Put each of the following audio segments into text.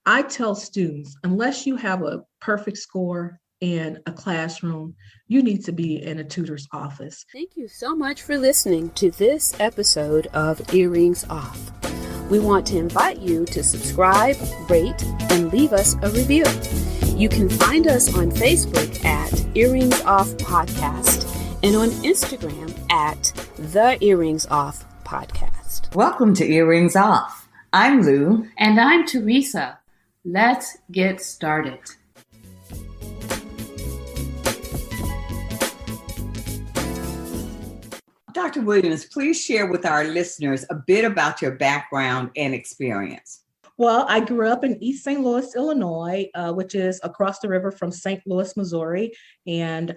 I tell students, unless you have a perfect score in a classroom, you need to be in a tutor's office. Thank you so much for listening to this episode of Earrings Off. We want to invite you to subscribe, rate, and leave us a review. You can find us on Facebook at Earrings Off Podcast and on Instagram at The Earrings Off Podcast. Welcome to Earrings Off. I'm Lou. And I'm Teresa. Let's get started. Dr. Williams, please share with our listeners a bit about your background and experience. Well, I grew up in East St. Louis, Illinois, which is across the river from St. Louis, Missouri. And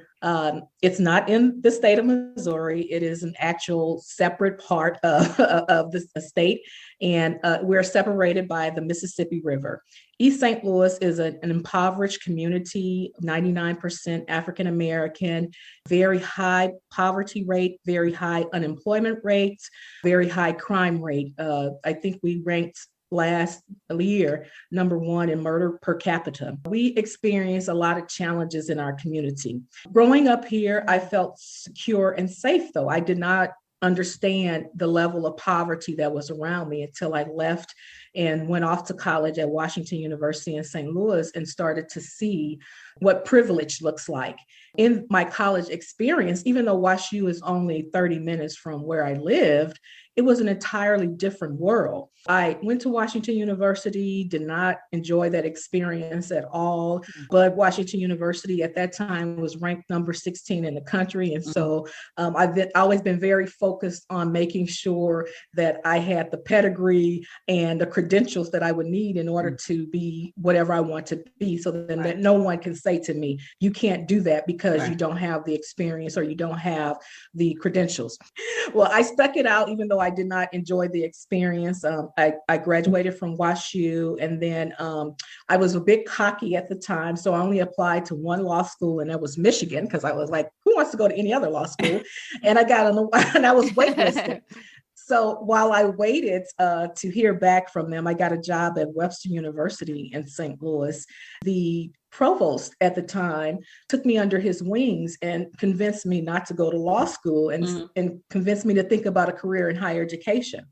it's not in the state of Missouri. It is an actual separate part of the state. And we're separated by the Mississippi River. East St. Louis is an impoverished community, 99% African American, very high poverty rate, very high unemployment rates, very high crime rate. I think we ranked last year, number one in murder per capita. We experienced a lot of challenges in our community. Growing up here, I felt secure and safe, though. I did not understand the level of poverty that was around me until I left and went off to college at Washington University in St. Louis and started to see what privilege looks like. In my college experience, even though WashU is only 30 minutes from where I lived, it was an entirely different world. I went to Washington University, did not enjoy that experience at all, but Washington University at that time was ranked number 16 in the country. And so I've always been very focused on making sure that I had the pedigree and the credentials that I would need in order to be whatever I want to be, so then that no one can say to me, you can't do that because you don't have the experience or you don't have the credentials. Well, I stuck it out, even though I did not enjoy the experience. I graduated from WashU, and then I was a bit cocky at the time, so I only applied to one law school, and that was Michigan, because I was like, who wants to go to any other law school? And I got on and I was waitlisted. So while I waited to hear back from them, I got a job at Webster University in St. Louis. The provost at the time took me under his wings and convinced me not to go to law school and convinced me to think about a career in higher education.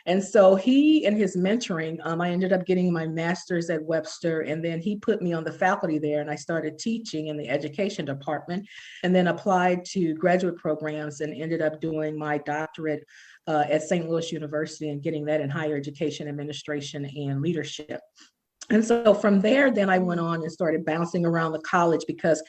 And so he and his mentoring, I ended up getting my master's at Webster, and then he put me on the faculty there, and I started teaching in the education department, and then applied to graduate programs and ended up doing my doctorate at St. Louis University and getting that in higher education administration and leadership. And so from there, then I went on and started bouncing around the college because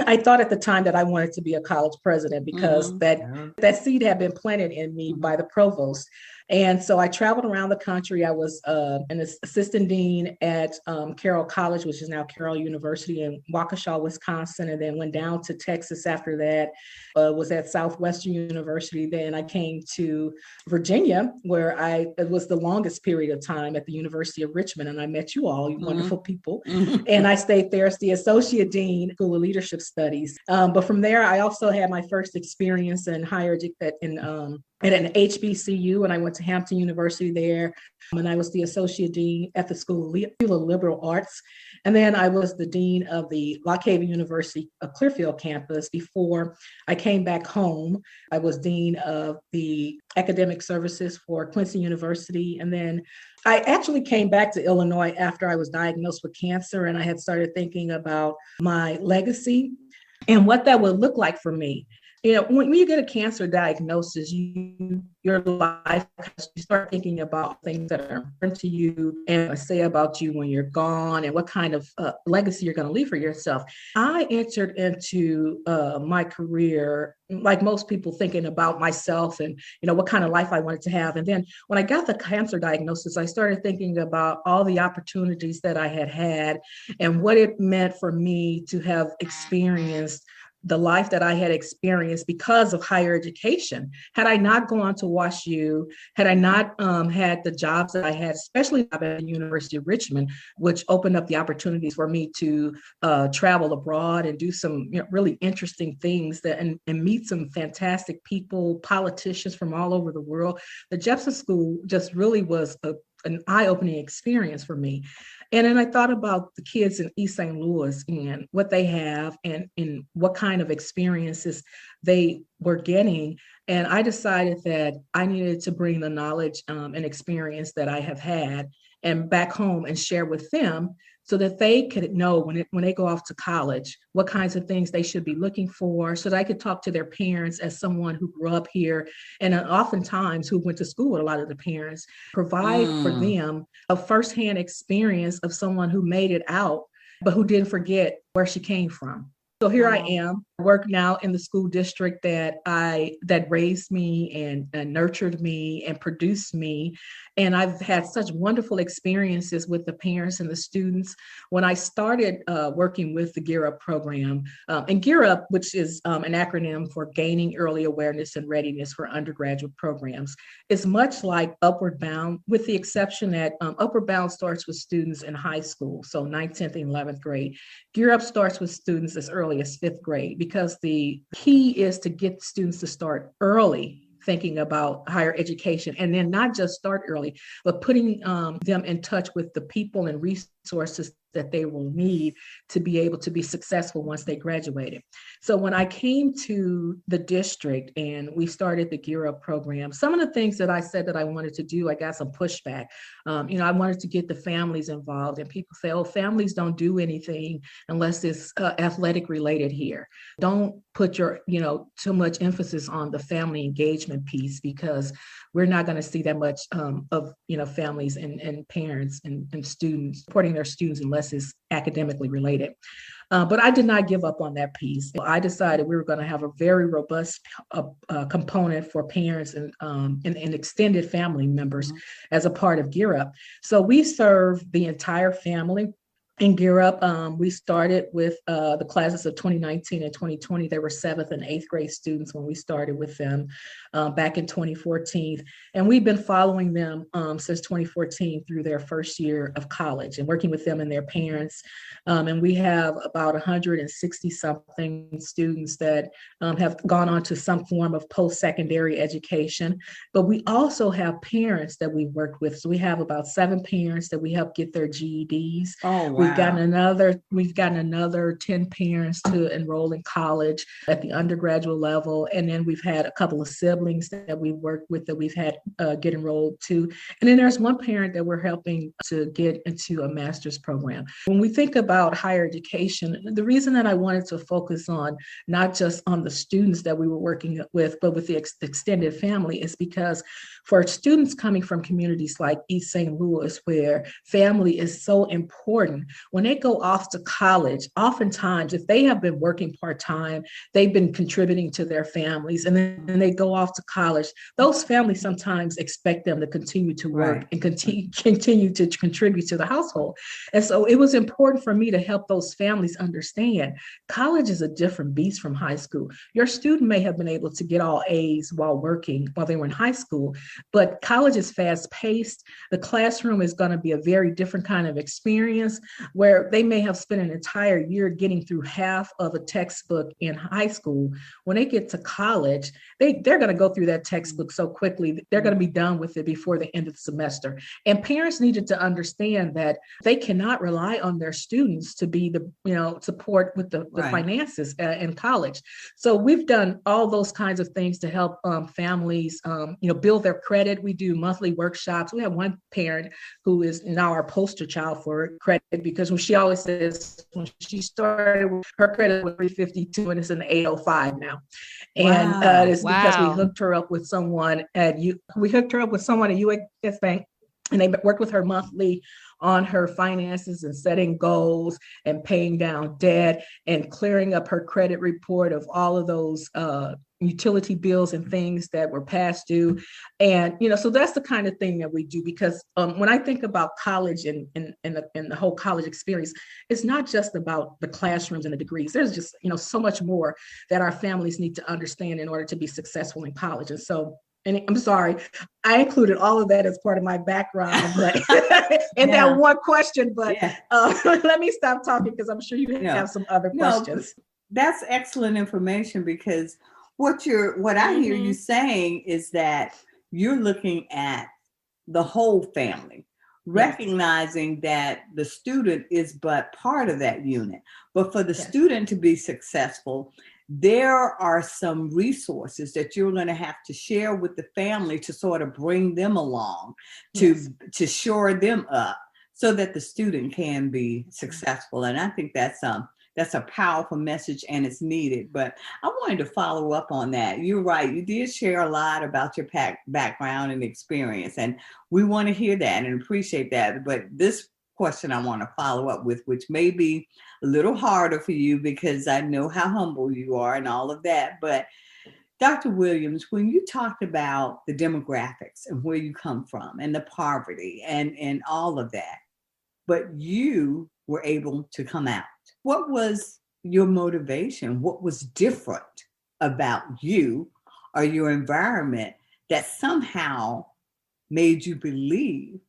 I thought at the time that I wanted to be a college president because that seed had been planted in me by the provost. And so I traveled around the country. I was an assistant dean at Carroll College, which is now Carroll University in Waukesha, Wisconsin, and then went down to Texas after that, was at Southwestern University. Then I came to Virginia, where it was the longest period of time at the University of Richmond. And I met you all, you wonderful people. And I stayed there as the associate dean, School of Leadership Studies. But from there, I also had my first experience in higher education at an HBCU, and I went to Hampton University there, and I was the associate dean at the School of Liberal Arts. And then I was the dean of the Lock Haven University Clearfield campus. Before I came back home, I was dean of the academic services for Quincy University. And then I actually came back to Illinois after I was diagnosed with cancer, and I had started thinking about my legacy and what that would look like for me. You know, when you get a cancer diagnosis, your life, you start thinking about things that are important to you and say about you when you're gone and what kind of legacy you're going to leave for yourself. I entered into my career, like most people, thinking about myself and, you know, what kind of life I wanted to have. And then when I got the cancer diagnosis, I started thinking about all the opportunities that I had had and what it meant for me to have experienced the life that I had experienced because of higher education. Had I not gone to WashU, had I not had the jobs that I had, especially at the University of Richmond, which opened up the opportunities for me to travel abroad and do some really interesting things and meet some fantastic people, politicians from all over the world. The Jepson School just really was an eye-opening experience for me. And then I thought about the kids in East St. Louis and what they have and what kind of experiences they were getting. And I decided that I needed to bring the knowledge and experience that I have had and back home and share with them so that they could know when they go off to college, what kinds of things they should be looking for, so that I could talk to their parents as someone who grew up here and oftentimes who went to school with a lot of the parents, provide for them a firsthand experience of someone who made it out, but who didn't forget where she came from. So here I am. I work now in the school district that raised me and nurtured me and produced me. And I've had such wonderful experiences with the parents and the students. When I started working with the Gear Up program, and Gear Up, which is an acronym for Gaining Early Awareness and Readiness for Undergraduate Programs, is much like Upward Bound, with the exception that Upward Bound starts with students in high school, so 9th, 10th, and 11th grade. Gear Up starts with students as early as 5th grade, because the key is to get students to start early thinking about higher education, and then not just start early, but putting them in touch with the people and resources that they will need to be able to be successful once they graduated. So when I came to the district and we started the Gear Up program, some of the things that I said that I wanted to do, I got some pushback. I wanted to get the families involved, and people say, oh, families don't do anything unless it's athletic related here. Don't put your, too much emphasis on the family engagement piece, because we're not going to see that much of, families and parents and students supporting their students unless it's academically related. But I did not give up on that piece. I decided we were going to have a very robust component for parents and extended family members as a part of Gear Up. So we serve the entire family. In Gear Up, we started with the classes of 2019 and 2020. They were 7th and 8th grade students when we started with them back in 2014. And we've been following them since 2014 through their first year of college and working with them and their parents. And we have about 160 something students that have gone on to some form of post-secondary education. But we also have parents that we've worked with. So we have about 7 parents that we help get their GEDs. Oh, wow. We've gotten another 10 parents to enroll in college at the undergraduate level. And then we've had a couple of siblings that we've worked with that we've had get enrolled too. And then there's one parent that we're helping to get into a master's program. When we think about higher education, the reason that I wanted to focus on not just on the students that we were working with, but with the extended family, is because for students coming from communities like East St. Louis, where family is so important, when they go off to college, oftentimes, if they have been working part-time, they've been contributing to their families, and then they go off to college, those families sometimes expect them to continue to work and continue to contribute to the household. And so it was important for me to help those families understand college is a different beast from high school. Your student may have been able to get all A's while they were in high school, but college is fast-paced. The classroom is going to be a very different kind of experience, where they may have spent an entire year getting through half of a textbook in high school. When they get to college, they're going to go through that textbook so quickly, they're going to be done with it before the end of the semester. And parents needed to understand that they cannot rely on their students to be the, support with the finances in college. So we've done all those kinds of things to help families, build their credit. We do monthly workshops. We have one parent who is now our poster child for credit, because when she always says when she started, her credit was 352 and it's an 805 now. And it's because we hooked her up with someone at US Bank, and they worked with her monthly on her finances and setting goals and paying down debt and clearing up her credit report of all of those utility bills and things that were past due. And, so that's the kind of thing that we do, because when I think about college and the whole college experience, it's not just about the classrooms and the degrees. There's just, so much more that our families need to understand in order to be successful in college. And so, and I'm sorry, I included all of that as part of my background, but that one question, but let me stop talking, because I'm sure you have some other questions. That's excellent information, because what I hear you saying is that you're looking at the whole family, recognizing that the student is but part of that unit. But for the student to be successful, there are some resources that you're going to have to share with the family to sort of bring them along, to shore them up so that the student can be successful. And I think that's a powerful message, and it's needed. But I wanted to follow up on that. You're right. You did share a lot about your background and experience, and we want to hear that and appreciate that. But this question I want to follow up with, which may be a little harder for you because I know how humble you are and all of that. But Dr. Williams, when you talked about the demographics and where you come from and the poverty and all of that, but you were able to come out. What was your motivation? What was different about you or your environment that somehow made you believe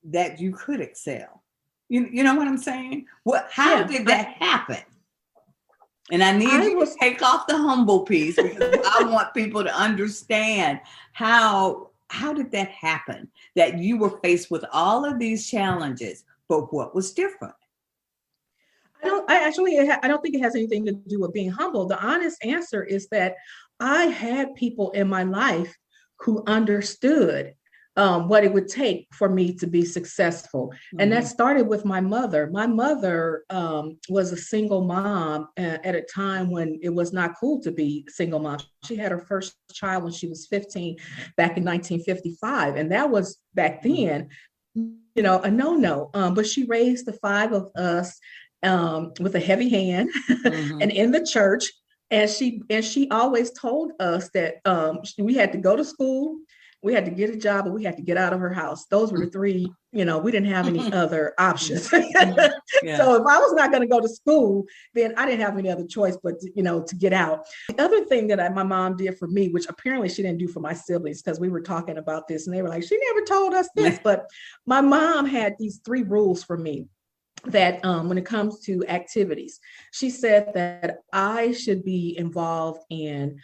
that you could excel? You know what I'm saying? How did that happen? And I need you to take off the humble piece because I want people to understand how did that happen? That you were faced with all of these challenges, but what was different? I don't think it has anything to do with being humble. The honest answer is that I had people in my life who understood what it would take for me to be successful. Mm-hmm. And that started with my mother. My mother was a single mom at a time when it was not cool to be a single mom. She had her first child when she was 15 back in 1955. And that was back then, a no-no. But she raised the five of us with a heavy hand and in the church. And she always told us that we had to go to school, we had to get a job, and we had to get out of her house. Those were the three, we didn't have any other options. So if I was not going to go to school, then I didn't have any other choice but to get out. The other thing that my mom did for me, which apparently she didn't do for my siblings, because we were talking about this and they were like, she never told us this, but my mom had these 3 rules for me. That when it comes to activities, she said that I should be involved in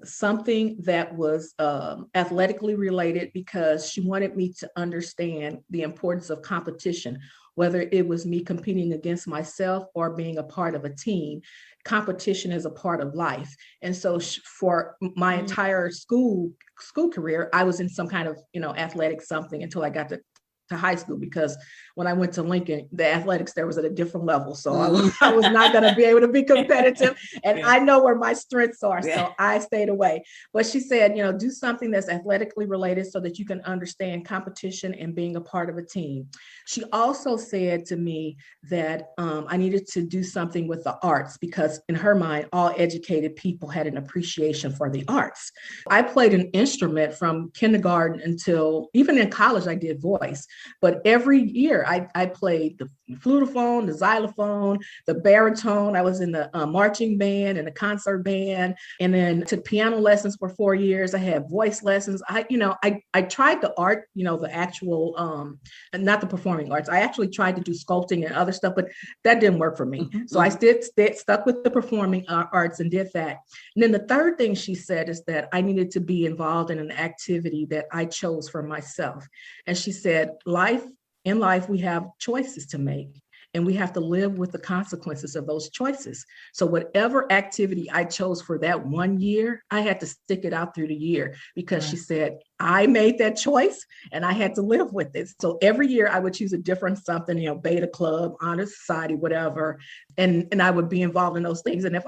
something that was athletically related, because she wanted me to understand the importance of competition, whether it was me competing against myself or being a part of a team. Competition is a part of life. And so for my entire school career, I was in some kind of, athletic something until I got to high school, because when I went to Lincoln, the athletics there was at a different level. So I was not going to be able to be competitive. And I know where my strengths are. So I stayed away. But she said, do something that's athletically related so that you can understand competition and being a part of a team. She also said to me that I needed to do something with the arts, because in her mind, all educated people had an appreciation for the arts. I played an instrument from kindergarten until even in college, I did voice. But every year I played the flutophone, the xylophone, the baritone. I was in the marching band and the concert band, and then took piano lessons for 4 years. I had voice lessons. I tried the art, the actual, not the performing arts. I actually tried to do sculpting and other stuff, but that didn't work for me. So I stuck with the performing arts and did that. And then the third thing she said is that I needed to be involved in an activity that I chose for myself. And she said, in life, we have choices to make, and we have to live with the consequences of those choices. So whatever activity I chose for that 1 year, I had to stick it out through the year, because she said, I made that choice and I had to live with it. So every year I would choose a different something, Beta Club, Honor Society, whatever. And I would be involved in those things. And if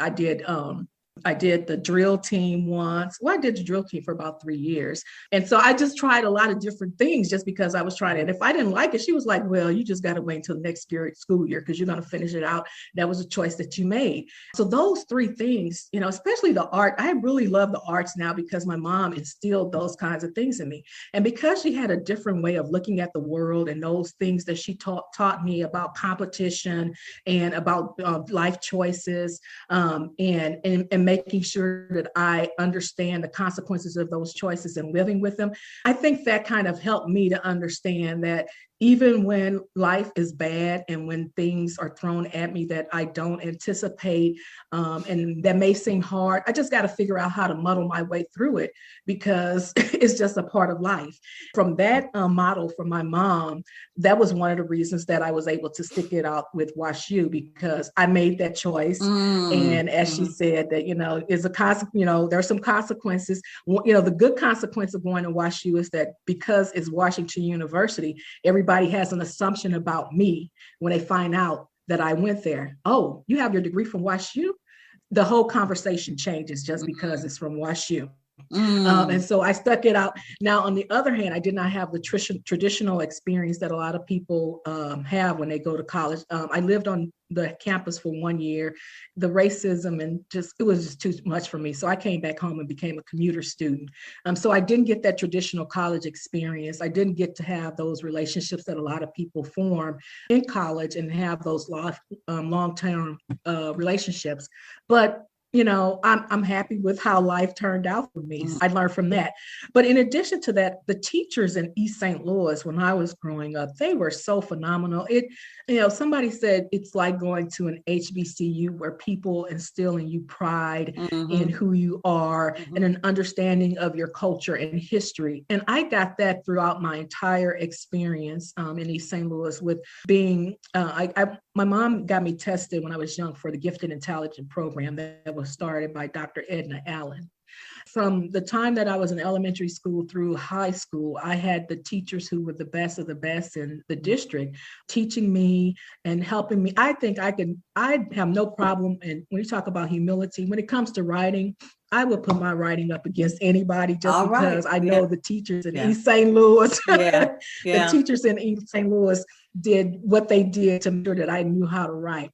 I did the drill team once. Well, I did the drill team for about 3 years. And so I just tried a lot of different things just because I was trying it. And if I didn't like it, she was like, well, you just got to wait until the next school year because you're going to finish it out. That was a choice that you made. So those 3 things, especially the art, I really love the arts now because my mom instilled those kinds of things in me. And because she had a different way of looking at the world and those things that she taught me about competition and about life choices and making sure that I understand the consequences of those choices and living with them. I think that kind of helped me to understand that even when life is bad and when things are thrown at me that I don't anticipate, and that may seem hard, I just got to figure out how to muddle my way through it, because it's just a part of life. From that model from my mom, that was one of the reasons that I was able to stick it out with WashU, because I made that choice. And as she said, that, is a there's some consequences. The good consequence of going to WashU is that because it's Washington University, everybody has an assumption about me when they find out that I went there. Oh, you have your degree from WashU? The whole conversation changes just because it's from WashU. And so I stuck it out. Now, on the other hand, I did not have the traditional experience that a lot of people have when they go to college. I lived on the campus for 1 year. The racism and it was just too much for me. So I came back home and became a commuter student. So I didn't get that traditional college experience. I didn't get to have those relationships that a lot of people form in college and have those long-term relationships. But I'm happy with how life turned out for me. I learned from that. But in addition to that, the teachers in East St. Louis, when I was growing up, they were so phenomenal. Somebody said it's like going to an HBCU where people instill in you pride in who you are and an understanding of your culture and history. And I got that throughout my entire experience in East St. Louis with being, my mom got me tested when I was young for the Gifted and Talented program that was started by Dr. Edna Allen. From the time that I was in elementary school through high school, I had the teachers who were the best of the best in the district teaching me and helping me. I think I have no problem. And when you talk about humility, when it comes to writing, I would put my writing up against anybody just because I know the teachers in East St. Louis, the teachers in East St. Louis did what they did to make sure that I knew how to write.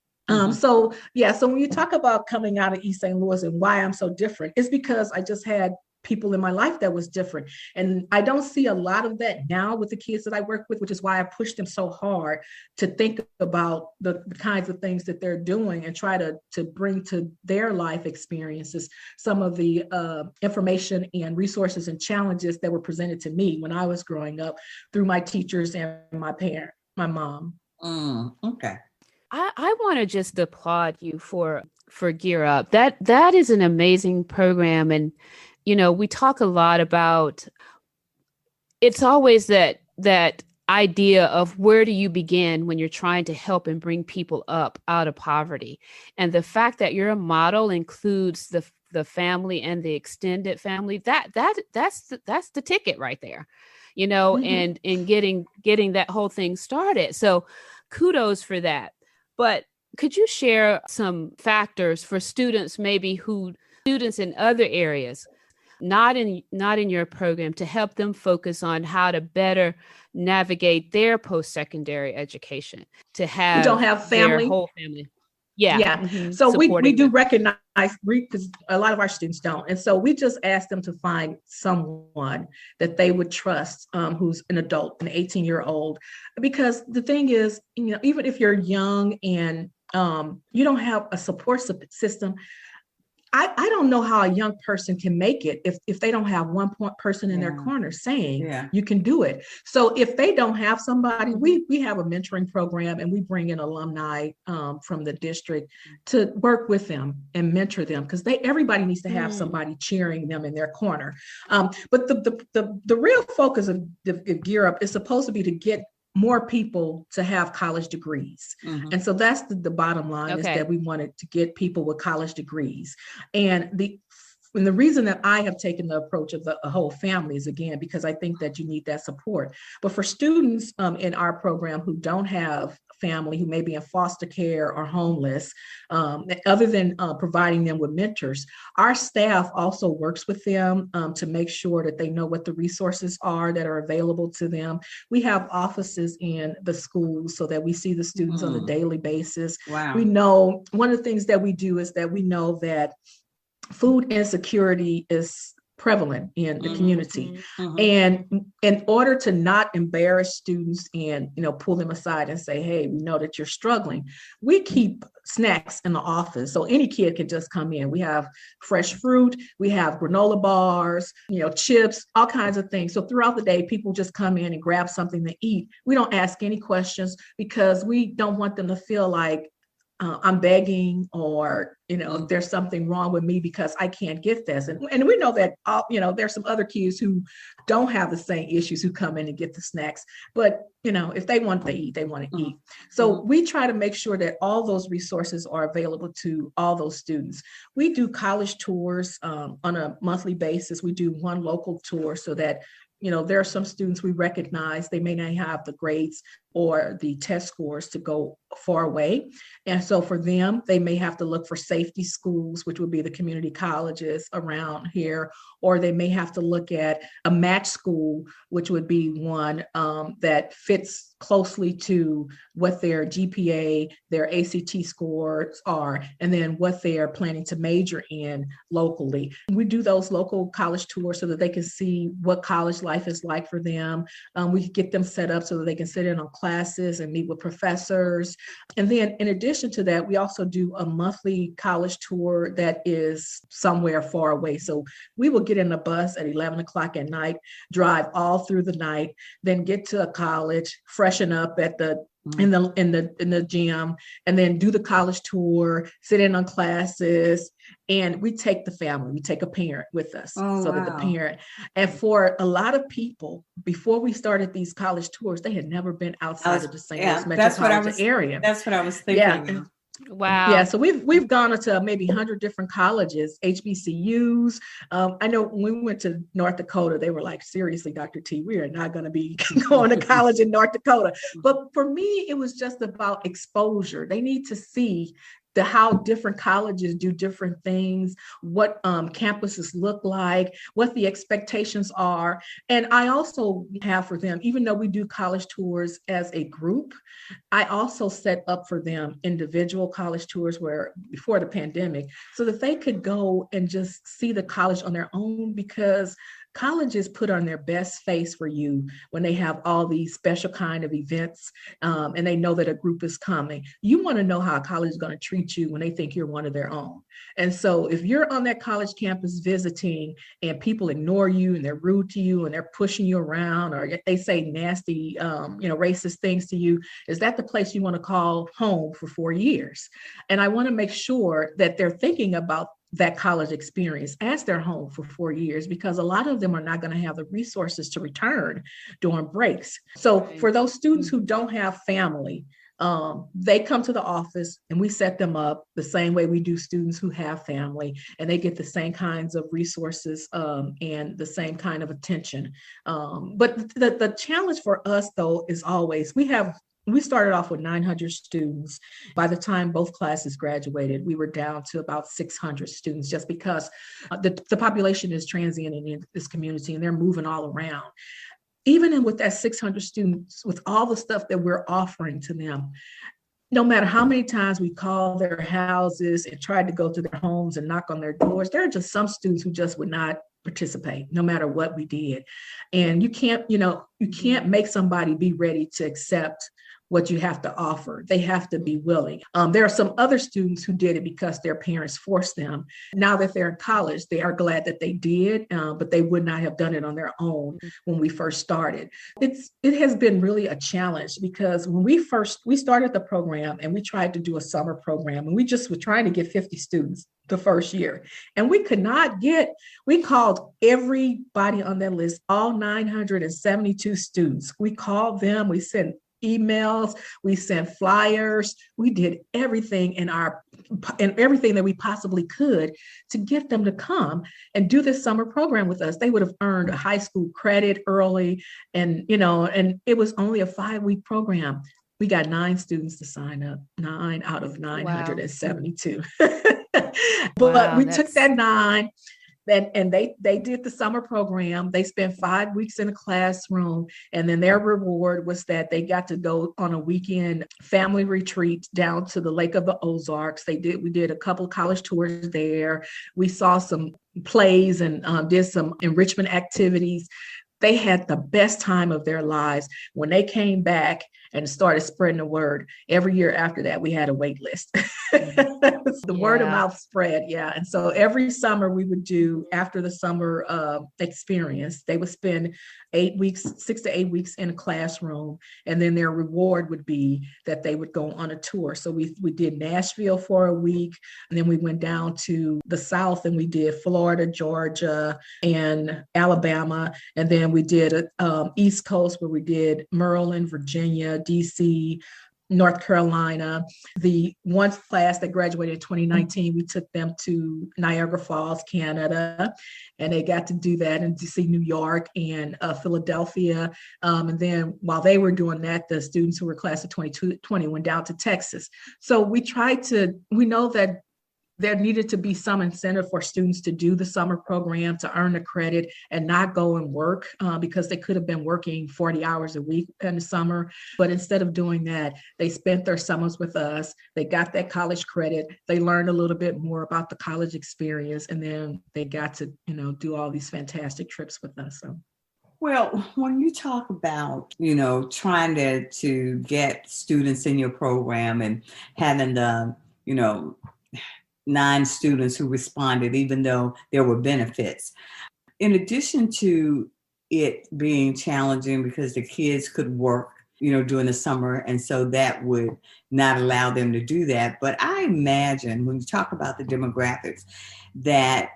So when you talk about coming out of East St. Louis and why I'm so different, it's because I just had people in my life that was different. And I don't see a lot of that now with the kids that I work with, which is why I push them so hard to think about the kinds of things that they're doing and try to bring to their life experiences some of the information and resources and challenges that were presented to me when I was growing up through my teachers and my mom. Okay. I want to just applaud you for Gear Up. That is an amazing program. And, we talk a lot about, it's always that idea of where do you begin when you're trying to help and bring people up out of poverty. And the fact that your model includes the family and the extended family, that's the ticket right there, and getting that whole thing started. So kudos for that. But could you share some factors for students in other areas, not in your program, to help them focus on how to better navigate their post-secondary education, to have, don't have family, their whole family? So we do recognize, because a lot of our students don't. And so we just ask them to find someone that they would trust, who's an adult, an 18-year-old. Because the thing is, even if you're young and you don't have a support system, I don't know how a young person can make it if they don't have one person in their corner saying you can do it. So if they don't have somebody, we have a mentoring program, and we bring in alumni from the district to work with them and mentor them, because everybody needs to have somebody cheering them in their corner. But the real focus of Gear Up is supposed to be to get more people to have college degrees. And so that's the bottom line, is that we wanted to get people with college degrees. And the reason that I have taken the approach of a whole family is, again, because I think that you need that support. But for students in our program who don't have family, who may be in foster care or homeless, other than providing them with mentors, our staff also works with them to make sure that they know what the resources are that are available to them. We have offices in the schools so that we see the students on a daily basis. Wow. We know one of the things that we do is that we know that food insecurity is prevalent in the community. And in order to not embarrass students and pull them aside and say, hey, we know that you're struggling, we keep snacks in the office. So any kid can just come in. We have fresh fruit, we have granola bars, chips, all kinds of things. So throughout the day, people just come in and grab something to eat. We don't ask any questions because we don't want them to feel like I'm begging, or, there's something wrong with me because I can't get this. And we know that, there's some other kids who don't have the same issues who come in and get the snacks. But, if they want to eat, they want to eat. So we try to make sure that all those resources are available to all those students. We do college tours on a monthly basis. We do one local tour so that there are some students we recognize they may not have the grades or the test scores to go far away. And so for them, they may have to look for safety schools, which would be the community colleges around here, or they may have to look at a match school, which would be one that fits closely to what their GPA, their ACT scores are, and then what they are planning to major in locally. We do those local college tours so that they can see what college life is like for them. We get them set up so that they can sit in on classes and meet with professors. And then in addition to that, we also do a monthly college tour that is somewhere far away. So we will get in a bus at 11 o'clock at night, drive all through the night, then get to a college, freshen up at in the gym, and then do the college tour, sit in on classes, and we take the family, we take a parent with us. That the parent, and for a lot of people, before we started these college tours, they had never been outside of the St. Louis metropolitan area. That's what I was thinking. Yeah. Wow. Yeah, so we've gone to maybe 100 different colleges, HBCUs. I know when we went to North Dakota, they were like, seriously, Dr. T, we are not going to be going to college in North Dakota. But for me, it was just about exposure. They need to see how different colleges do different things, what campuses look like, what the expectations are. And I also have for them, even though we do college tours as a group, I also set up for them individual college tours before the pandemic, so that they could go and just see the college on their own, because colleges put on their best face for you when they have all these special kind of events, and they know that a group is coming. You want to know how a college is going to treat you when they think you're one of their own. And so if you're on that college campus visiting and people ignore you and they're rude to you and they're pushing you around, or they say nasty, racist things to you, is that the place you want to call home for 4 years? And I want to make sure that they're thinking about that college experience as their home for 4 years, because a lot of them are not going to have the resources to return during breaks. So for those students who don't have family, they come to the office and we set them up the same way we do students who have family, and they get the same kinds of resources and the same kind of attention. But the challenge for us, though, is always we started off with 900 students. By the time both classes graduated, we were down to about 600 students, just because the population is transient in this community and they're moving all around. Even with that 600 students, with all the stuff that we're offering to them, no matter how many times we called their houses and tried to go to their homes and knock on their doors, there are just some students who just would not participate, no matter what we did. And you can't make somebody be ready to accept what you have to offer. They have to be willing. There are some other students who did it because their parents forced them. Now that they're in college, they are glad that they did, but they would not have done it on their own when we first started. It has been really a challenge, because when we started the program and we tried to do a summer program, and we just were trying to get 50 students the first year. And we called everybody on that list, all 972 students. We called them, we sent emails, we sent flyers, we did everything and everything that we possibly could to get them to come and do this summer program with us. They would have earned a high school credit early, and it was only a 5-week program. We got 9 students to sign up, 9 out of 972. But we took that 9. And they did the summer program. They spent 5 weeks in a classroom, and then their reward was that they got to go on a weekend family retreat down to the Lake of the Ozarks. We did a couple of college tours there. We saw some plays and did some enrichment activities. They had the best time of their lives. When they came back, and started spreading the word. Every year after that, we had a wait list. The word of mouth spread. Yeah. And so every summer we would do, after the summer experience, they would spend 8 weeks, 6 to 8 weeks in a classroom. And then their reward would be that they would go on a tour. So we did Nashville for a week, and then we went down to the South and we did Florida, Georgia, and Alabama. And then we did East Coast, where we did Maryland, Virginia, DC, North Carolina. The one class that graduated in 2019, we took them to Niagara Falls, Canada, and they got to do that and to see New York and Philadelphia. And then while they were doing that, the students who were class of 2020 went down to Texas. So we know that there needed to be some incentive for students to do the summer program, to earn the credit and not go and work, because they could have been working 40 hours a week in the summer. But instead of doing that, they spent their summers with us. They got that college credit. They learned a little bit more about the college experience, and then they got to, do all these fantastic trips with us. So. Well, when you talk about, trying to get students in your program and having the, 9 students who responded, even though there were benefits. In addition to it being challenging because the kids could work, during the summer, and so that would not allow them to do that. But I imagine when you talk about the demographics, that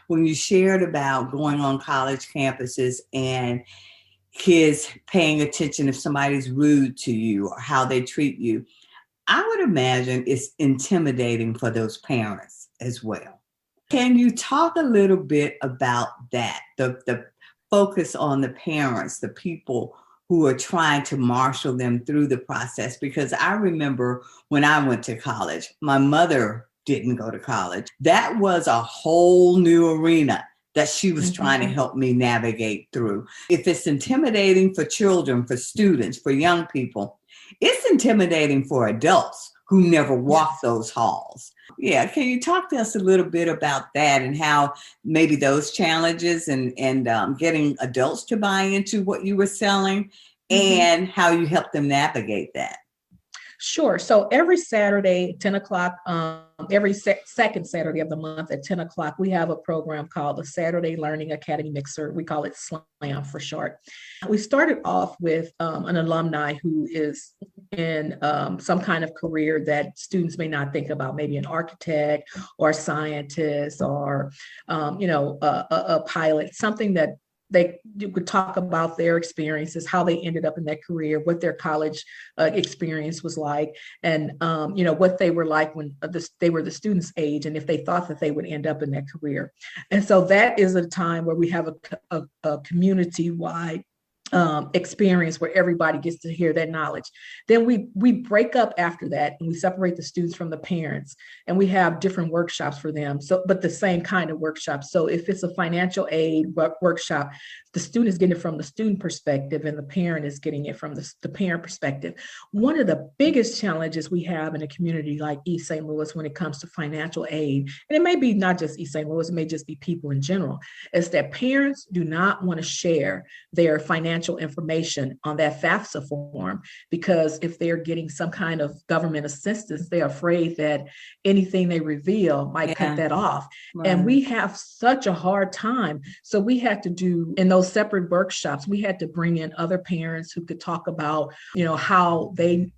when you shared about going on college campuses and kids paying attention if somebody's rude to you or how they treat you, I would imagine it's intimidating for those parents as well. Can you talk a little bit about that, the focus on the parents, the people who are trying to marshal them through the process? Because I remember when I went to college, my mother didn't go to college. That was a whole new arena that she was trying to help me navigate through. If it's intimidating for children, for students, for young people, it's intimidating for adults who never walked those halls. Yeah, can you talk to us a little bit about that and how maybe those challenges and getting adults to buy into what you were selling and how you helped them navigate that? Sure. So every Saturday, 10 o'clock, every second Saturday of the month at 10 o'clock, we have a program called the Saturday Learning Academy Mixer. We call it SLAM for short. We started off with an alumni who is in some kind of career that students may not think about, maybe an architect or a scientist or, a pilot, something that you could talk about their experiences, how they ended up in that career, what their college experience was like, and what they were like when they were the students' age, and if they thought that they would end up in that career. And so that is a time where we have a community-wide experience where everybody gets to hear that knowledge. Then we break up after that and we separate the students from the parents, and we have different workshops for them. So, but the same kind of workshops. So if it's a financial aid workshop, the student is getting it from the student perspective and the parent is getting it from the parent perspective. One of the biggest challenges we have in a community like East St. Louis when it comes to financial aid, and it may be not just East St. Louis, it may just be people in general, is that parents do not want to share their financial information on that FAFSA form, because if they're getting some kind of government assistance, they're afraid that anything they reveal might cut that off. Right. And we have such a hard time. So we had to do, in those separate workshops, we had to bring in other parents who could talk about, how they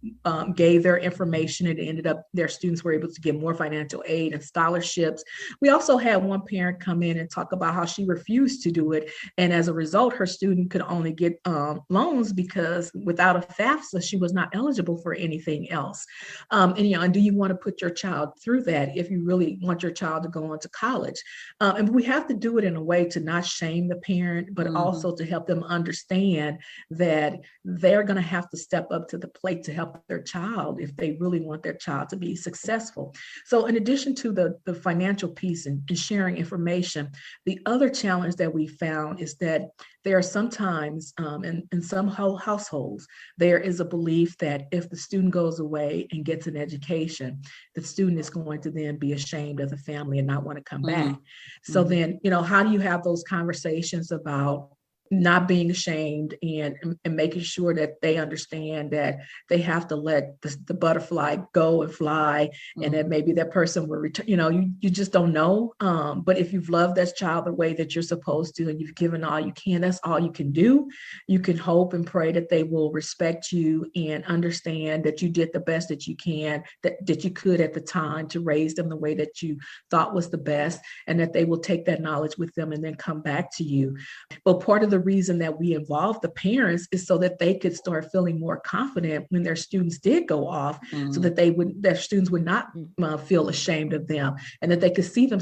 gave their information and ended up, their students were able to get more financial aid and scholarships. We also had one parent come in and talk about how she refused to do it. And as a result, her student could only get loans because without a FAFSA, she was not eligible for anything else. And do you want to put your child through that if you really want your child to go on to college? And we have to do it in a way to not shame the parent, but also to help them understand that they're going to have to step up to the plate to help their child if they really want their child to be successful. So in addition to the financial piece and sharing information, the other challenge that we found is that there are sometimes in some households, there is a belief that if the student goes away and gets an education, the student is going to then be ashamed of the family and not want to come back. So then, how do you have those conversations about, not being ashamed and making sure that they understand that they have to let the butterfly go and fly, and that maybe that person will return. You just don't know. But if you've loved that child the way that you're supposed to, and you've given all you can, that's all you can do. You can hope and pray that they will respect you and understand that you did the best that you can, that you could at the time to raise them the way that you thought was the best, and that they will take that knowledge with them and then come back to you. But part of the reason that we involve the parents is so that they could start feeling more confident when their students did go off, so that their students would not feel ashamed of them, and that they could see them,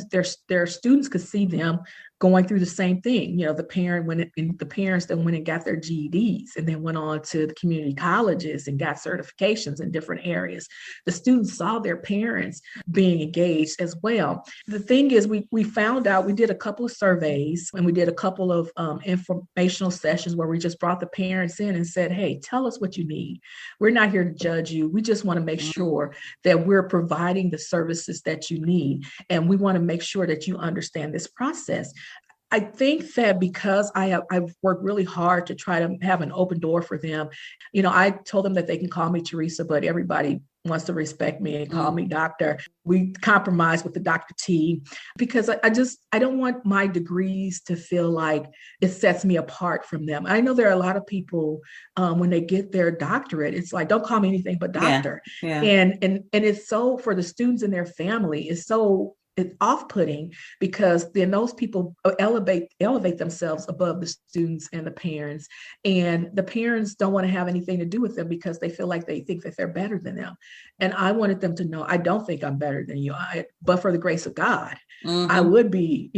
their students could see them going through the same thing. The parents that went and got their GEDs and then went on to the community colleges and got certifications in different areas. The students saw their parents being engaged as well. The thing is, we found out, we did a couple of surveys and we did a couple of informational sessions where we just brought the parents in and said, hey, tell us what you need. We're not here to judge you. We just want to make sure that we're providing the services that you need. And we want to make sure that you understand this process. I think that because I've worked really hard to try to have an open door for them. I told them that they can call me Teresa, but everybody wants to respect me and call me doctor. We compromise with the Dr. T, because I don't want my degrees to feel like it sets me apart from them. I know there are a lot of people when they get their doctorate, it's like, don't call me anything but doctor. Yeah. And it's so, for the students and their family, it's off-putting, because then those people elevate themselves above the students and the parents, and the parents don't want to have anything to do with them because they feel like they think that they're better than them. And I wanted them to know, I don't think I'm better than you, but for the grace of God, I would be,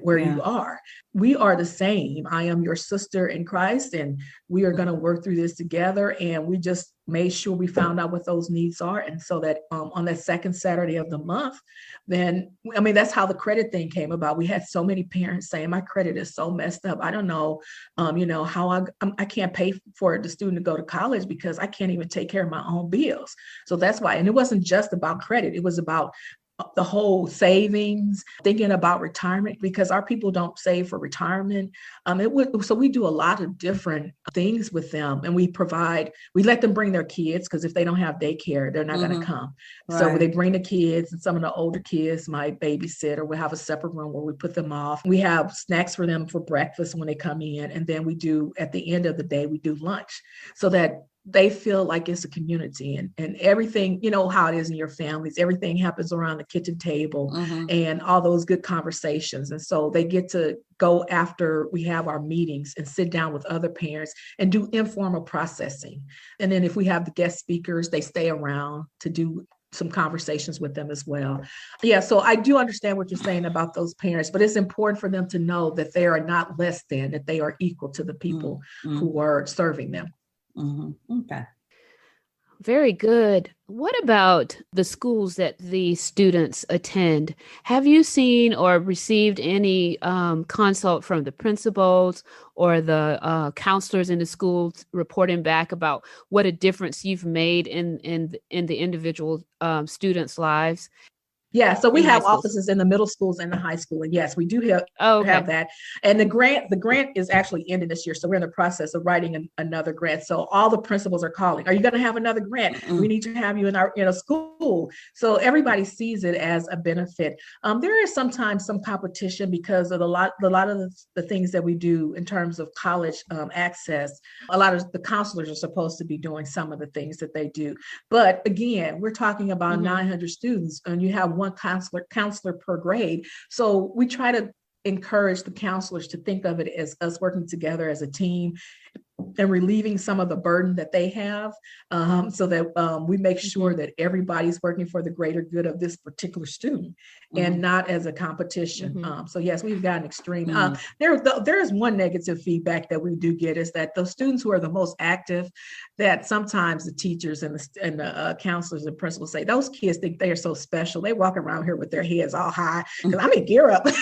where you are. We are the same. I am your sister in Christ, and we are going to work through this together. And we just made sure we found out what those needs are. And so that on that second Saturday of the month, then, that's how the credit thing came about. We had so many parents saying, my credit is so messed up. I don't know, how I can't pay for the student to go to college because I can't even take care of my own bills. So that's why. And it wasn't just about credit. It was about the whole savings, thinking about retirement, because our people don't save for retirement. So we do a lot of different things with them, and we let them bring their kids, because if they don't have daycare, they're not going to come. Right. So they bring the kids, and some of the older kids might babysit, or we have a separate room where we put them off. We have snacks for them for breakfast when they come in. And then at the end of the day, we do lunch, so that they feel like it's a community, and everything, how it is in your families, everything happens around the kitchen table and all those good conversations. And so they get to go after we have our meetings and sit down with other parents and do informal processing. And then if we have the guest speakers, they stay around to do some conversations with them as well. Yeah, so I do understand what you're saying about those parents, but it's important for them to know that they are not less than, that they are equal to the people who are serving them. Okay. Very good. What about the schools that the students attend? Have you seen or received any consult from the principals or the counselors in the schools reporting back about what a difference you've made in the individual students' lives? Yeah, so we have offices in the middle schools and the high school, and yes, we do have that. And the grant is actually ending this year, so we're in the process of writing another grant. So all the principals are calling, "Are you going to have another grant? We need to have you in our school." So everybody sees it as a benefit. There is sometimes some competition because of a lot of the things that we do in terms of college access. A lot of the counselors are supposed to be doing some of the things that they do, but again, we're talking about 900 students, and you have one counselor per grade. So we try to encourage the counselors to think of it as us working together as a team and relieving some of the burden that they have, so that we make sure that everybody's working for the greater good of this particular student and not as a competition. So yes, we've gotten extreme. There is one negative feedback that we do get, is that those students who are the most active, that sometimes the teachers and the counselors and principals say, those kids think they are so special. They walk around here with their heads all high, because I'm in gear up. And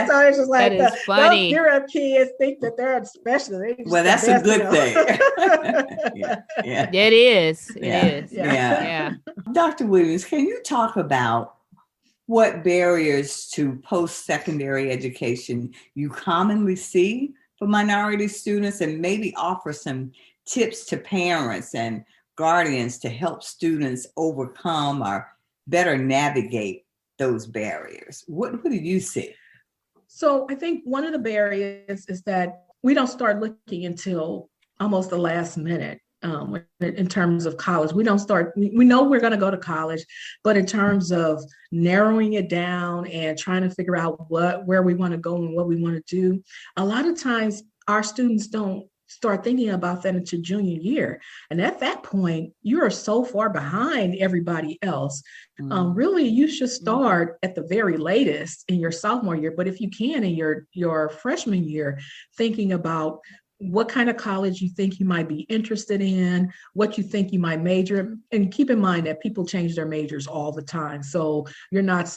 so it's just like, that is funny. Those gear up kids think that they're special. Well, that's a good thing. Yeah. It is. It is. Yeah. Dr. Williams, can you talk about what barriers to post-secondary education you commonly see for minority students, and maybe offer some tips to parents and guardians to help students overcome or better navigate those barriers. What do you see? So I think one of the barriers is that we don't start looking until almost the last minute. In terms of college, we don't start, we know we're going to go to college, but in terms of narrowing it down and trying to figure out where we want to go and what we want to do, a lot of times our students don't start thinking about that until junior year. And at that point, you are so far behind everybody else. Really, you should start at the very latest in your sophomore year, but if you can in your freshman year, thinking about what kind of college you think you might be interested in, what you think you might major. And keep in mind that people change their majors all the time. So you're not,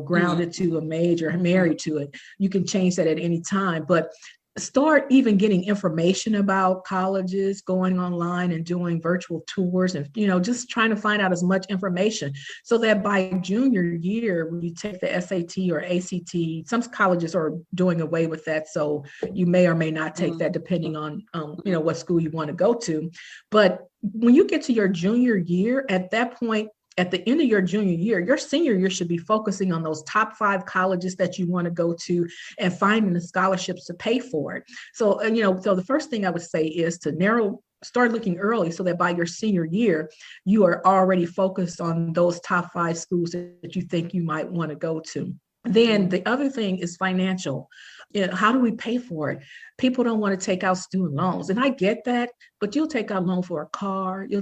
grounded to a major, married to it. You can change that at any time. But start even getting information about colleges, going online and doing virtual tours and, just trying to find out as much information so that by junior year, when you take the SAT or ACT, some colleges are doing away with that. So you may or may not take that depending on, what school you want to go to. But when you get to your junior year, at that point, at the end of your junior year, your senior year should be focusing on those top 5 colleges that you want to go to and finding the scholarships to pay for it. So, so the first thing I would say is to start looking early so that by your senior year, you are already focused on those top 5 schools that you think you might want to go to. Then the other thing is financial. How do we pay for it? People don't want to take out student loans. And I get that, but you'll take out a loan for a car. You'll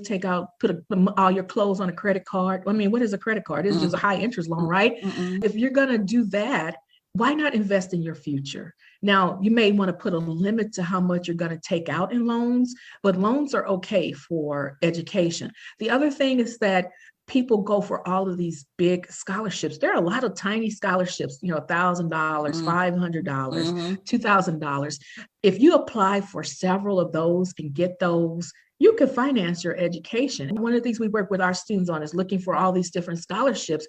put all your clothes on a credit card. I mean, what is a credit card? It's just a high interest loan, right? If you're going to do that, why not invest in your future? Now, you may want to put a limit to how much you're going to take out in loans, but loans are okay for education. The other thing is that people go for all of these big scholarships. There are a lot of tiny scholarships, $1,000, $500, $2,000. If you apply for several of those and get those, you can finance your education. One of the things we work with our students on is looking for all these different scholarships,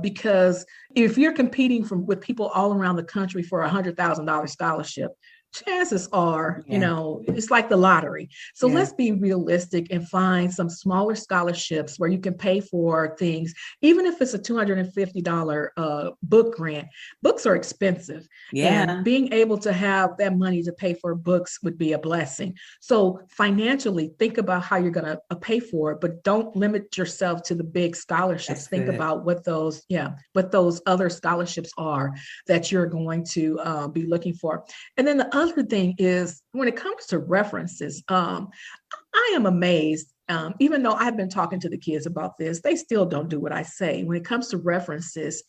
because if you're competing with people all around the country for a $100,000 scholarship, chances are, it's like the lottery. So let's be realistic and find some smaller scholarships where you can pay for things, even if it's a $250 book grant. Books are expensive. And being able to have that money to pay for books would be a blessing. So financially, think about how you're going to pay for it, but don't limit yourself to the big scholarships. Think about what those other scholarships are that you're going to be looking for. And then the other thing is, when it comes to references, I am amazed. Even though I've been talking to the kids about this, they still don't do what I say. When it comes to references,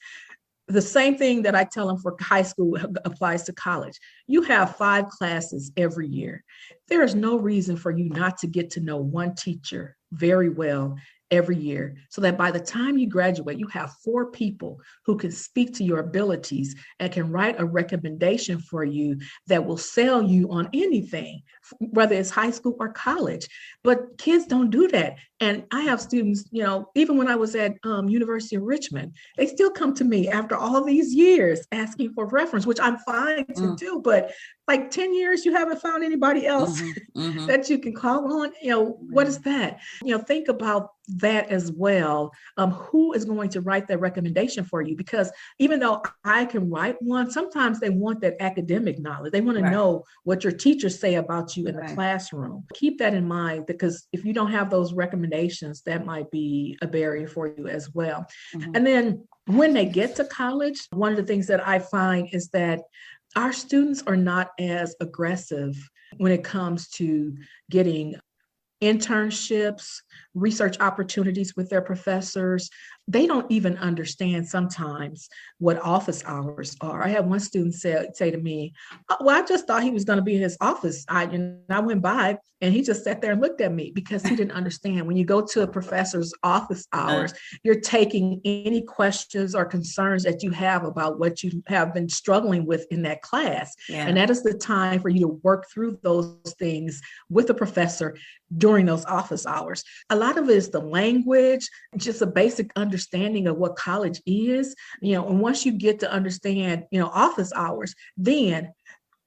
the same thing that I tell them for high school applies to college. You have 5 classes every year. There is no reason for you not to get to know one teacher very well every year, so that by the time you graduate, you have 4 people who can speak to your abilities and can write a recommendation for you that will sell you on anything, whether it's high school or college. But kids don't do that. And I have students, even when I was at University of Richmond, they still come to me after all these years asking for reference, which I'm fine to do, but like 10 years, you haven't found anybody else that you can call on. What is that? Think about that as well. Who is going to write that recommendation for you? Because even though I can write one, sometimes they want that academic knowledge. They want to know what your teachers say about you in the classroom. Keep that in mind, because if you don't have those recommendations, that might be a barrier for you as well. And then when they get to college, one of the things that I find is that our students are not as aggressive when it comes to getting internships, research opportunities with their professors. They don't even understand sometimes what office hours are. I had one student say to me, well, I just thought he was going to be in his office. I went by and he just sat there and looked at me, because he didn't understand. When you go to a professor's office hours, you're taking any questions or concerns that you have about what you have been struggling with in that class. And that is the time for you to work through those things with the professor during those office hours. A lot of it is the language, just a basic understanding understanding of what college is, and once you get to understand, office hours, then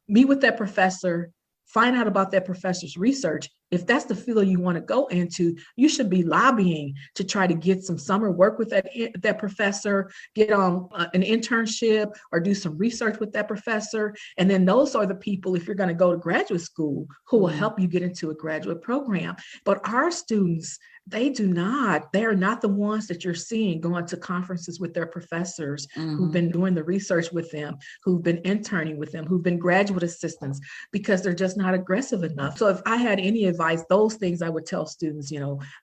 meet with that professor, find out about that professor's research. If that's the field you want to go into, you should be lobbying to try to get some summer work with that professor, get on an internship or do some research with that professor. And then those are the people, if you're going to go to graduate school, who will help you get into a graduate program. But our students, they are not the ones that you're seeing going to conferences with their professors who've been doing the research with them, who've been interning with them, who've been graduate assistants, because they're just not aggressive enough. So if I had any advice, those things I would tell students,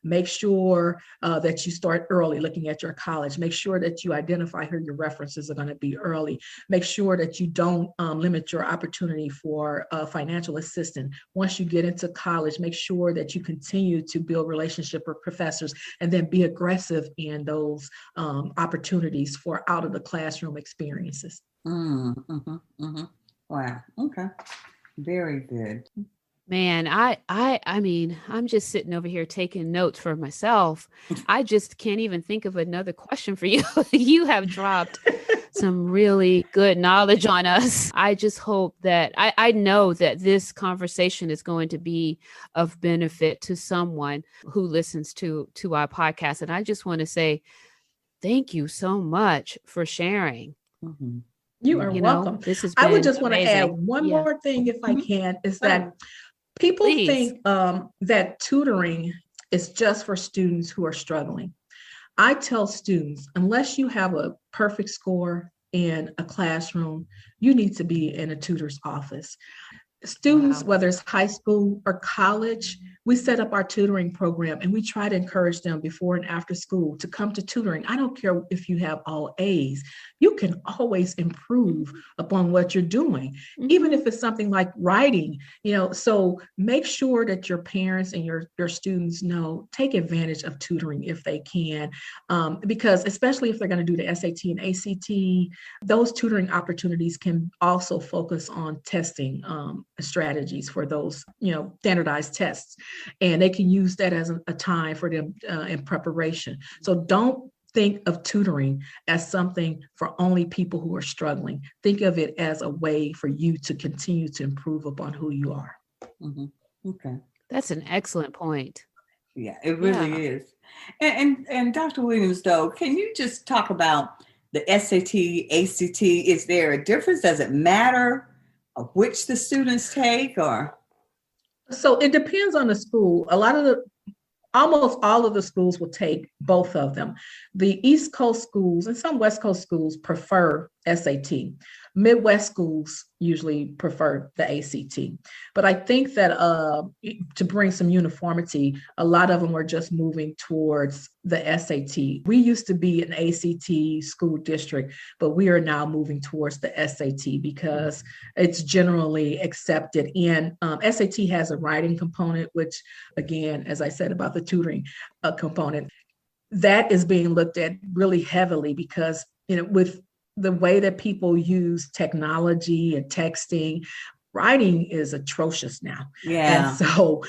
make sure that you start early looking at your college. Make sure that you identify who your references are going to be early. Make sure that you don't limit your opportunity for financial assistance. Once you get into college, make sure that you continue to build relationship with professors, and then be aggressive in those opportunities for out of the classroom experiences. Wow. Okay. Very good. Man, I mean, I'm just sitting over here taking notes for myself. I just can't even think of another question for you. You have dropped some really good knowledge on us. I just hope that I know that this conversation is going to be of benefit to someone who listens to our podcast. And I just want to say thank you so much for sharing. Mm-hmm. You are welcome. This has I would been just want to amazing. add one more thing, if I can, is that people Please. think that tutoring is just for students who are struggling. I tell students, unless you have a perfect score in a classroom, you need to be in a tutor's office. Students, whether it's high school or college, we set up our tutoring program and we try to encourage them before and after school to come to tutoring. I don't care if you have all A's, you can always improve upon what you're doing, even if it's something like writing, so make sure that your parents and your students know, take advantage of tutoring if they can, because especially if they're going to do the SAT and ACT, those tutoring opportunities can also focus on testing strategies for those, standardized tests. And they can use that as a time for them in preparation. So don't think of tutoring as something for only people who are struggling. Think of it as a way for you to continue to improve upon who you are. Mm-hmm. Okay. That's an excellent point. Yeah, it really is. And Dr. Williams, though, can you just talk about the SAT, ACT? Is there a difference? Does it matter of which the students take, or? So it depends on the school. Almost all of the schools will take both of them. The East Coast schools and some West Coast schools prefer SAT. Midwest schools usually prefer the ACT. But I think that to bring some uniformity, a lot of them are just moving towards the SAT. We used to be an ACT school district, but we are now moving towards the SAT because it's generally accepted. And SAT has a writing component, which, again, as I said about the tutoring component, that is being looked at really heavily because, with the way that people use technology and texting, writing is atrocious now. Yeah. And so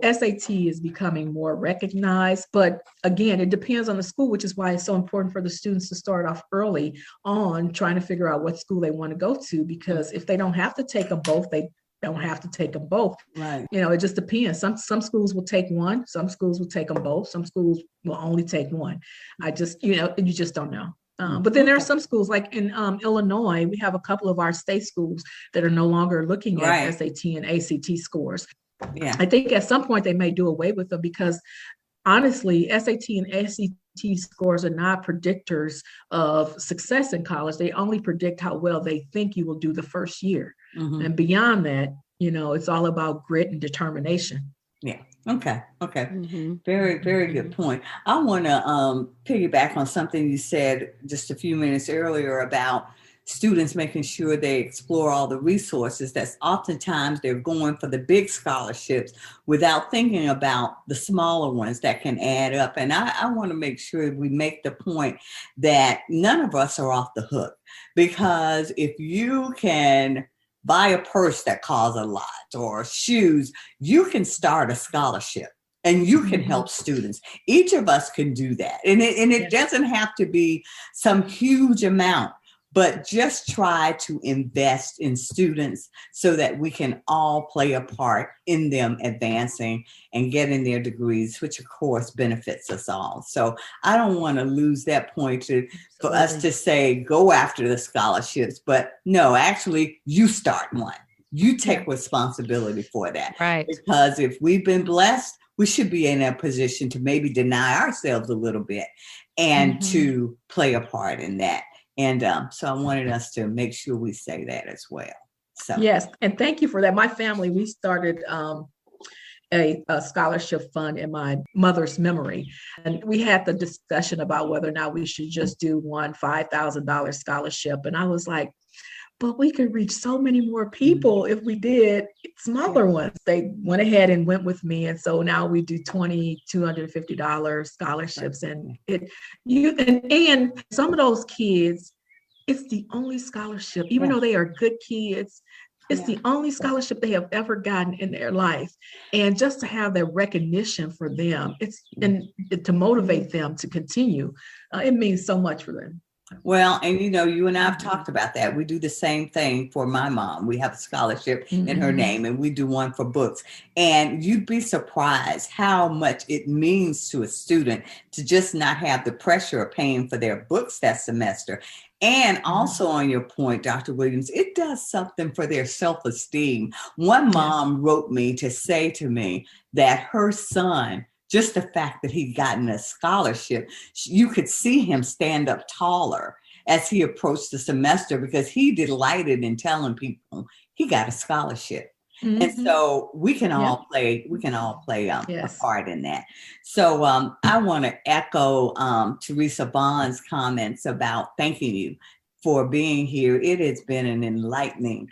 SAT is becoming more recognized, but again, it depends on the school, which is why it's so important for the students to start off early on trying to figure out what school they want to go to, because if they don't have to take them both, they don't have to take them both. Right. It just depends. Some schools will take one, some schools will take them both, some schools will only take one. You just don't know. But then there are some schools like in Illinois, we have a couple of our state schools that are no longer looking at SAT and ACT scores. Yeah. I think at some point they may do away with them because honestly, SAT and ACT scores are not predictors of success in college. They only predict how well they think you will do the first year. Mm-hmm. And beyond that, it's all about grit and determination. Yeah. Okay. Mm-hmm. Very, very good point. I want to piggyback on something you said just a few minutes earlier about students making sure they explore all the resources. That's oftentimes they're going for the big scholarships without thinking about the smaller ones that can add up. And I want to make sure we make the point that none of us are off the hook, because if you can buy a purse that costs a lot or shoes, you can start a scholarship And you can help students. Each of us can do that. And it doesn't have to be some huge amount, but just try to invest in students so that we can all play a part in them advancing and getting their degrees, which of course benefits us all. So I don't want to lose that point for us to say, go after the scholarships, but no, actually you start one. You take responsibility for that. Right. Because if we've been blessed, we should be in a position to maybe deny ourselves a little bit and to play a part in that. And so I wanted us to make sure we say that as well. So yes, and thank you for that. My family, we started a scholarship fund in my mother's memory, and we had the discussion about whether or not we should just do one $5,000 scholarship. And I was like, but we could reach so many more people if we did smaller ones. They went ahead and went with me. And so now we do $250 scholarships. And and some of those kids, it's the only scholarship, even though they are good kids, it's the only scholarship they have ever gotten in their life. And just to have that recognition for them, and to motivate them to continue, it means so much for them. Well, and you and I have talked about that. We do the same thing for my mom. We have a scholarship in her name, and we do one for books. And you'd be surprised how much it means to a student to just not have the pressure of paying for their books that semester. And also on your point, Dr. Williams, it does something for their self-esteem. One mom wrote me to say to me that her son, just the fact that he'd gotten a scholarship, you could see him stand up taller as he approached the semester because he delighted in telling people he got a scholarship. And so we can all play a part in that. So I want to echo Teresa Vaughan's comments about thanking you for being here. It has been an enlightening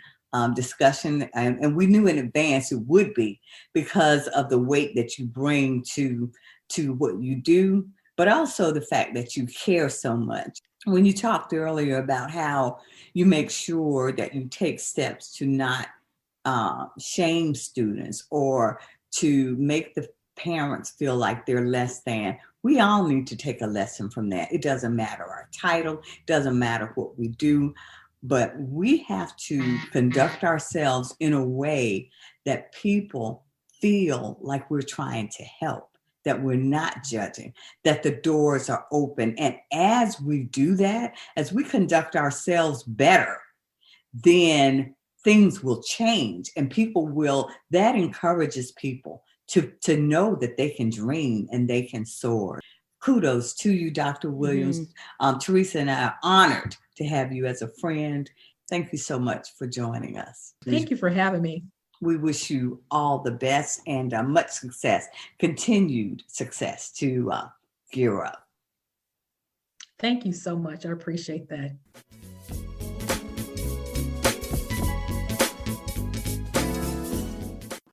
discussion, and we knew in advance it would be because of the weight that you bring to what you do, but also the fact that you care so much. When you talked earlier about how you make sure that you take steps to not shame students or to make the parents feel like they're less than, we all need to take a lesson from that. It doesn't matter our title, it doesn't matter what we do, but we have to conduct ourselves in a way that people feel like we're trying to help, that we're not judging, that the doors are open. And as we do that, as we conduct ourselves better, then things will change and that encourages people to know that they can dream and they can soar. Kudos to you, Dr. Williams. Teresa and I are honored to have you as a friend. Thank you so much for joining us. Thank you for having me. We wish you all the best and much success, continued success to gear up. Thank you so much. I appreciate that.